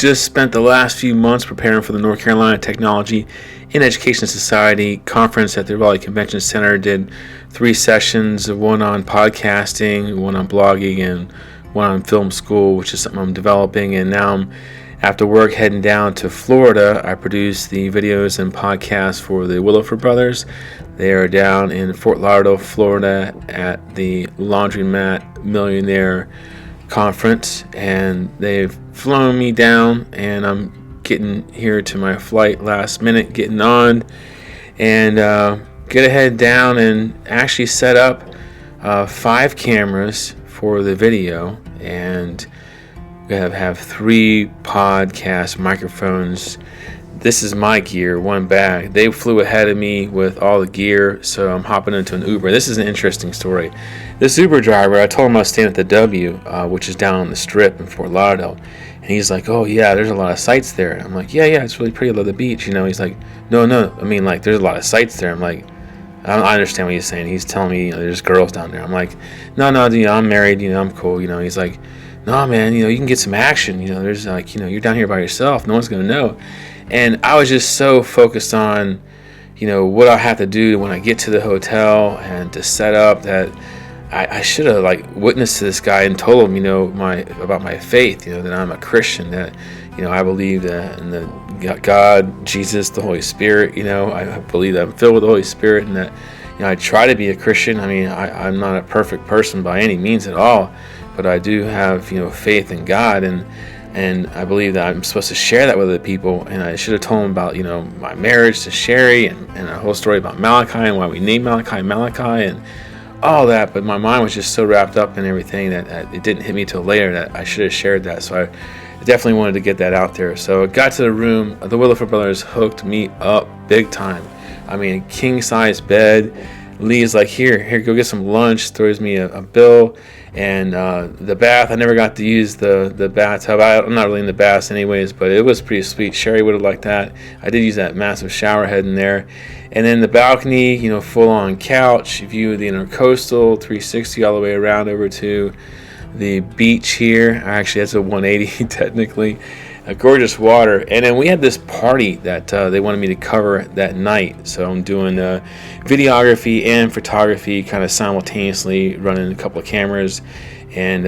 just spent the last few months preparing for the North Carolina Technology and Education Society conference at the Raleigh Convention Center. Did 3 sessions, one on podcasting, one on blogging, and one on film school, which is something I'm developing. And now I'm, after work, heading down to Florida. I produce the videos and podcasts for the Williford Brothers. They are down in Fort Lauderdale, Florida at the Laundromat Millionaire Conference, and they've flown me down, and I'm getting here to my flight last minute, getting on, and get ahead down and actually set up 5 cameras for the video, and we have 3 podcast microphones. This is my gear, one bag. They flew ahead of me with all the gear, so I'm hopping into an Uber. This is an interesting story. This Uber driver, I told him I was staying at the W, which is down on the Strip in Fort Lauderdale. And he's like, oh, yeah, there's a lot of sights there. I'm like, yeah, it's really pretty. I love the beach. He's like, no, I mean, like, there's a lot of sights there. I'm like, I understand what he's saying. He's telling me, there's girls down there. I'm like, no, I'm married, I'm cool. He's like, no, man, you can get some action. There's like, you're down here by yourself. No one's going to know. And I was just so focused on, what I have to do when I get to the hotel and to set up that I should have witnessed to this guy and told him, about my faith, that I'm a Christian, that, I believe that in the God, Jesus, the Holy Spirit, I believe that I'm filled with the Holy Spirit, and that, I try to be a Christian. I mean, I'm not a perfect person by any means at all, but I do have, faith in God, and I believe that I'm supposed to share that with other people. And I should have told him about, my marriage to Sherry and a whole story about Malachi and why we named Malachi and all that. But my mind was just so wrapped up in everything that it didn't hit me till later that I should have shared that. So I definitely wanted to get that out there. So I got to the room. The Williford Brothers hooked me up big time. I mean, king-size bed. Lee's like, here, go get some lunch. Throws me a bill. And the bath, I never got to use the bathtub. I'm not really in the baths anyways, but it was pretty sweet. Sherry would have liked that. I did use that massive shower head in there. And then the balcony, full-on couch, view of the Intercoastal, 360 all the way around over to the beach here. Actually, that's a 180 technically. Gorgeous water. And then we had this party that they wanted me to cover that night. So I'm doing videography and photography kind of simultaneously, running a couple of cameras. And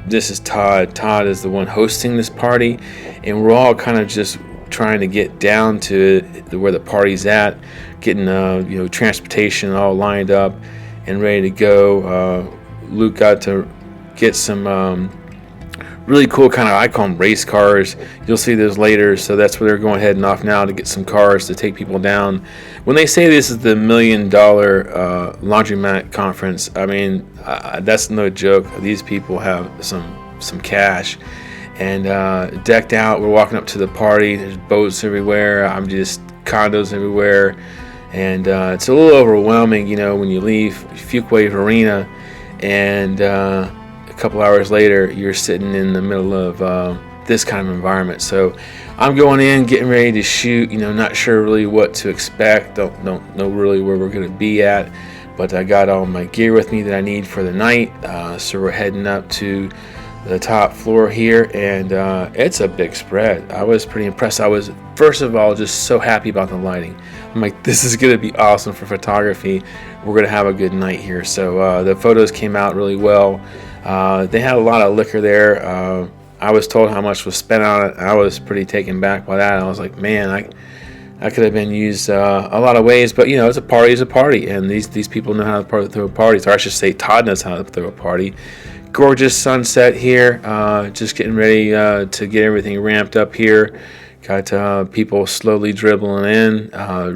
this is Todd. Todd is the one hosting this party. And we're all kind of just trying to get down to where the party's at, getting transportation all lined up and ready to go. Luke got to get some really cool kind of, I call them race cars. You'll see those later. So that's where they're going heading off now to get some cars to take people down. When they say this is the $1 million Laundromat Conference, I mean, that's no joke. These people have some cash. And decked out, we're walking up to the party. There's boats everywhere. I'm just condos everywhere. And it's a little overwhelming, when you leave Fuquay Arena and a couple hours later, you're sitting in the middle of this kind of environment. So I'm going in, getting ready to shoot, not sure really what to expect. Don't know really where we're going to be at. But I got all my gear with me that I need for the night. So we're heading up to the top floor here, and it's a big spread. I was pretty impressed. I was, first of all, just so happy about the lighting. I'm like, this is going to be awesome for photography. We're going to have a good night here. So the photos came out really well. They had a lot of liquor there. I was told how much was spent on it. I was pretty taken back by that. I was like, man, I could have been used a lot of ways, but it's a party, and these people know how to throw parties, or I should say Todd knows how to throw a party. Gorgeous sunset here, just getting ready to get everything ramped up here. Got people slowly dribbling in,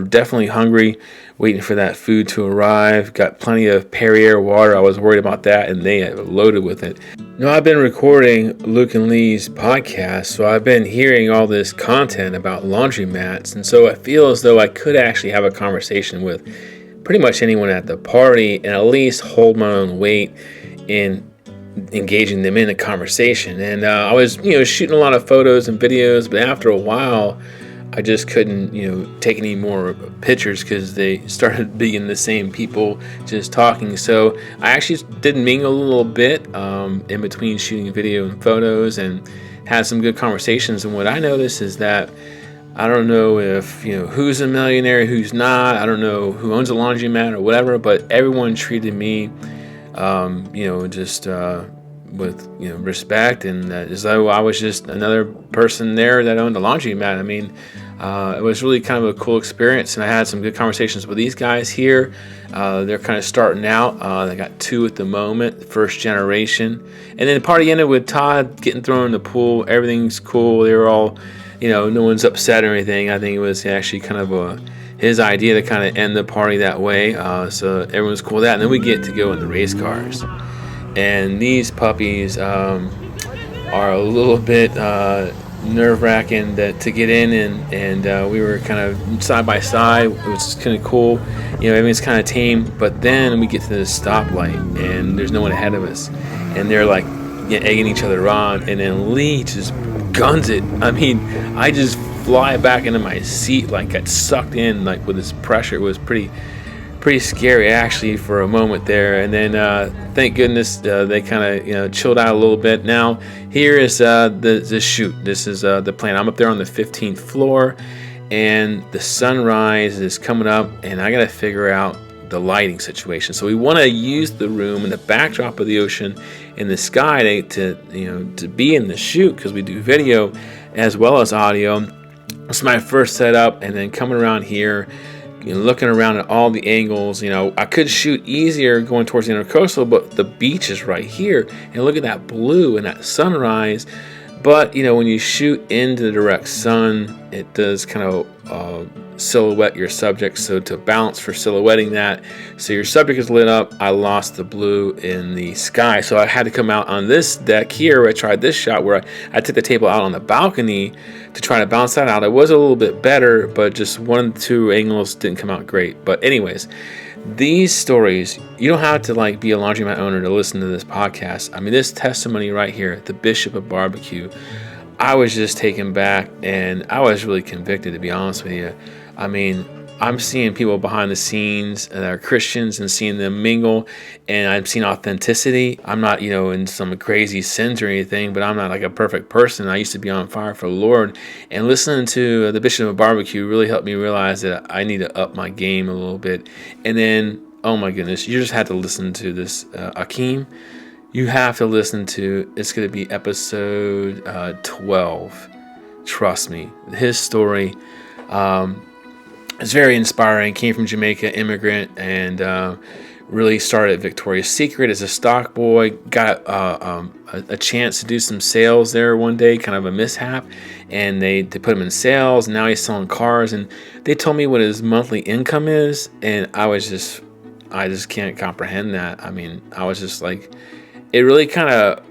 definitely hungry, waiting for that food to arrive. Got plenty of Perrier water. I was worried about that, and they had loaded with it. I've been recording Luke and Lee's podcast, so I've been hearing all this content about laundromats, and so I feel as though I could actually have a conversation with pretty much anyone at the party and at least hold my own weight in engaging them in a conversation. And I was shooting a lot of photos and videos, but after a while I just couldn't, take any more pictures because they started being the same people just talking. So I actually did mingle a little bit in between shooting video and photos, and had some good conversations. And what I noticed is that I don't know if, who's a millionaire, who's not. I don't know who owns a laundromat or whatever, but everyone treated me, just with, respect, and as though I was just another person there that owned a laundromat. I mean, it was really kind of a cool experience, and I had some good conversations with these guys here. They're kind of starting out. They got 2 at the moment, first generation. And then the party ended with Todd getting thrown in the pool. Everything's cool. They were all, no one's upset or anything. I think it was actually kind of his idea to kind of end the party that way. So everyone's cool with that. And then we get to go in the race cars. And these puppies are a little bit nerve-wracking to get in, and we were kind of side by side. It was kind of cool. Everything's kind of tame. But then we get to the stoplight, and there's no one ahead of us. And they're like egging each other on, and then Lee just guns it. I mean, I just fly back into my seat, like got sucked in, like with this pressure. It was pretty scary actually for a moment there. And then thank goodness they kind of chilled out a little bit. Now here is the shoot. This is the plan. I'm up there on the 15th floor, and the sunrise is coming up, and I gotta figure out the lighting situation. So we want to use the room and the backdrop of the ocean and the sky to be in the shoot, because we do video as well as audio. It's my first setup, and then coming around here, looking around at all the angles. I could shoot easier going towards the intercoastal, but the beach is right here, and look at that blue and that sunrise. But when you shoot into the direct sun, it does kind of silhouette your subject. So to balance for silhouetting that, so your subject is lit up, I lost the blue in the sky. So I had to come out on this deck here where I tried this shot, where I took the table out on the balcony to try to balance that out. It was a little bit better, but just 1 of the 2 angles didn't come out great. But anyways, these stories, you don't have to be a laundromat owner to listen to this podcast. I mean, this testimony right here, the Bishop of Barbecue, I was just taken back, and I was really convicted, to be honest with you. I mean, I'm seeing people behind the scenes that are Christians and seeing them mingle, and I'm seeing authenticity. I'm not, in some crazy sins or anything, but I'm not like a perfect person. I used to be on fire for the Lord, and listening to the Bishop of Barbecue really helped me realize that I need to up my game a little bit. And then, oh my goodness, you just had to listen to this Akeem. You have to listen to, it's going to be episode 12. Trust me, his story. It's very inspiring. Came from Jamaica, immigrant, and really started at Victoria's Secret as a stock boy. Got a chance to do some sales there one day, kind of a mishap, and they put him in sales. Now he's selling cars, and they told me what his monthly income is, and I just can't comprehend that. I mean, I was just like, it really kind of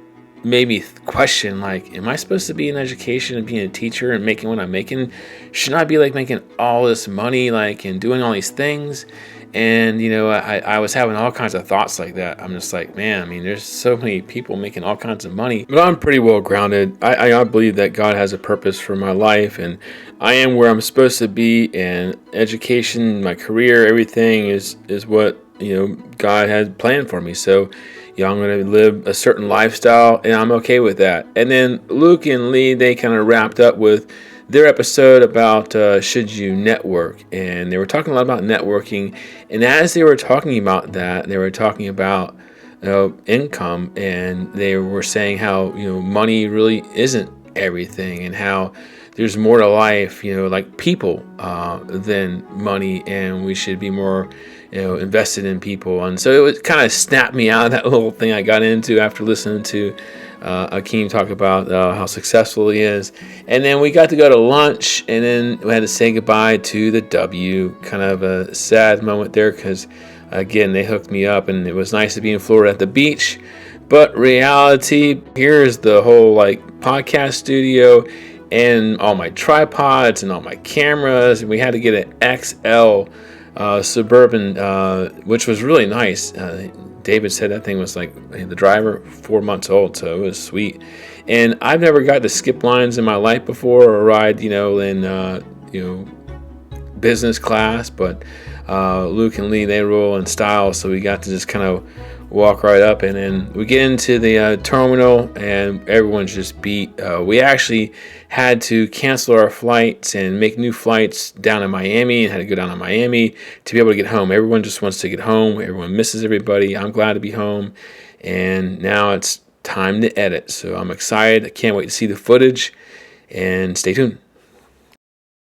made me question, am I supposed to be in education and being a teacher and making what I'm making? Shouldn't I be making all this money, and doing all these things? And, I was having all kinds of thoughts like that. I'm just like, man, I mean, there's so many people making all kinds of money, but I'm pretty well grounded. I believe that God has a purpose for my life, and I am where I'm supposed to be, and education, my career, everything is what, God had planned for me. So, I'm going to live a certain lifestyle, and I'm okay with that. And then Luke and Lee, they kind of wrapped up with their episode about should you network. And they were talking a lot about networking. And as they were talking about that, they were talking about income. And they were saying how, money really isn't everything, and how there's more to life, like people than money. And we should be more invested in people. And so it was kind of snapped me out of that little thing I got into after listening to Akeem talk about how successful he is. And then we got to go to lunch, and then we had to say goodbye to the W. Kind of a sad moment there, because again, they hooked me up, and it was nice to be in Florida at the beach. But reality, here's the whole podcast studio and all my tripods and all my cameras, and we had to get an XL Suburban, which was really nice. David said that thing was the driver 4 months old, so it was sweet. And I've never got to skip lines in my life before, or ride, in business class, but Luke and Lee, they roll in style, so we got to just kind of walk right up, and then we get into the terminal, and everyone's just beat. We actually had to cancel our flights and make new flights down in Miami, and had to go down to Miami to be able to get home. Everyone just wants to get home. Everyone misses everybody. I'm glad to be home, and now it's time to edit, so I'm excited. I can't wait to see the footage, and stay tuned.